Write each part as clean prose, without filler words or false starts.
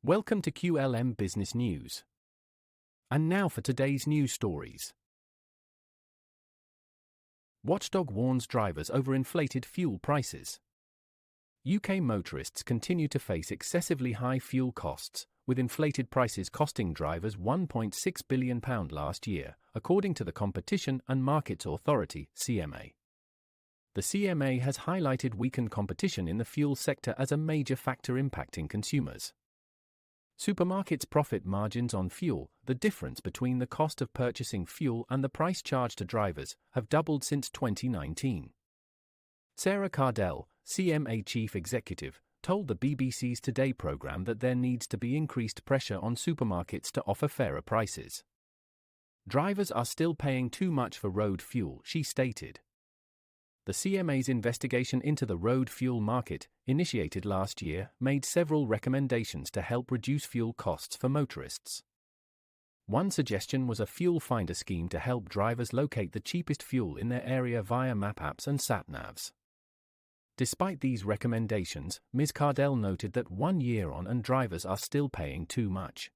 Welcome to QLM Business News. And now for today's news stories. Watchdog warns drivers over inflated fuel prices. UK motorists continue to face excessively high fuel costs, with inflated prices costing drivers £1.6 billion last year, according to the Competition and Markets Authority, CMA. The CMA has highlighted weakened competition in the fuel sector as a major factor impacting consumers. Supermarkets' profit margins on fuel, the difference between the cost of purchasing fuel and the price charged to drivers, have doubled since 2019. Sarah Cardell, CMA chief executive, told the BBC's Today programme that there needs to be increased pressure on supermarkets to offer fairer prices. Drivers are still paying too much for road fuel, she stated. The CMA's investigation into the road fuel market, initiated last year, made several recommendations to help reduce fuel costs for motorists. One suggestion was a fuel finder scheme to help drivers locate the cheapest fuel in their area via map apps and sat-navs. Despite these recommendations, Ms. Cardell noted that 1 year on and drivers are still paying too much.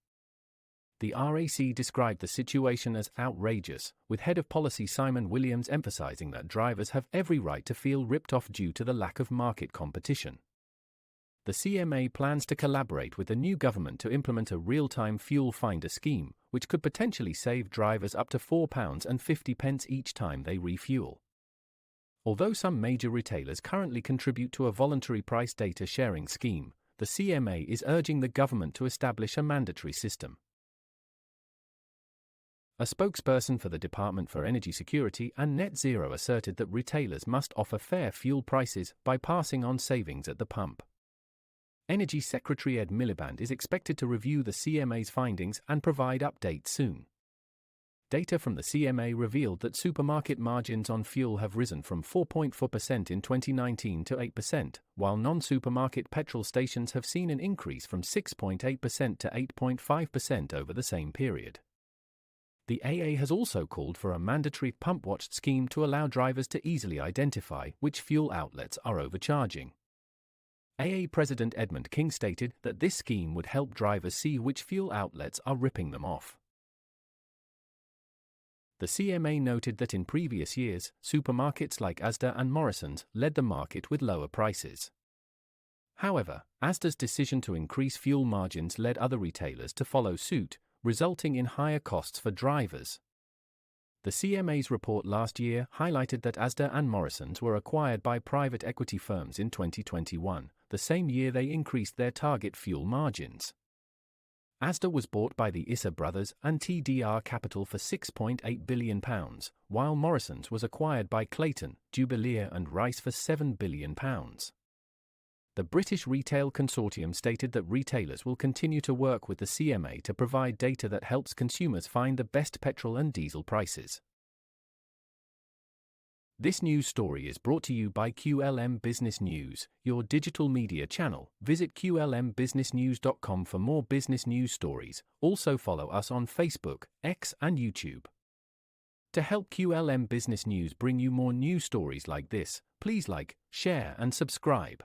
The RAC described the situation as outrageous, with Head of Policy Simon Williams emphasising that drivers have every right to feel ripped off due to the lack of market competition. The CMA plans to collaborate with the new government to implement a real-time fuel finder scheme, which could potentially save drivers up to £4.50 each time they refuel. Although some major retailers currently contribute to a voluntary price data sharing scheme, the CMA is urging the government to establish a mandatory system. A spokesperson for the Department for Energy Security and Net Zero asserted that retailers must offer fair fuel prices by passing on savings at the pump. Energy Secretary Ed Miliband is expected to review the CMA's findings and provide updates soon. Data from the CMA revealed that supermarket margins on fuel have risen from 4.4% in 2019 to 8%, while non-supermarket petrol stations have seen an increase from 6.8% to 8.5% over the same period. The AA has also called for a mandatory pump-watched scheme to allow drivers to easily identify which fuel outlets are overcharging. AA President Edmund King stated that this scheme would help drivers see which fuel outlets are ripping them off. The CMA noted that in previous years, supermarkets like Asda and Morrisons led the market with lower prices. However, Asda's decision to increase fuel margins led other retailers to follow suit, resulting in higher costs for drivers. The CMA's report last year highlighted that Asda and Morrisons were acquired by private equity firms in 2021, the same year they increased their target fuel margins. Asda was bought by the Issa brothers and TDR Capital for £6.8 billion, while Morrisons was acquired by Clayton, Jubileer and Rice for £7 billion. The British Retail Consortium stated that retailers will continue to work with the CMA to provide data that helps consumers find the best petrol and diesel prices. This news story is brought to you by QLM Business News, your digital media channel. Visit qlmbusinessnews.com for more business news stories. Also follow us on Facebook, X and YouTube. To help QLM Business News bring you more news stories like this, please like, share and subscribe.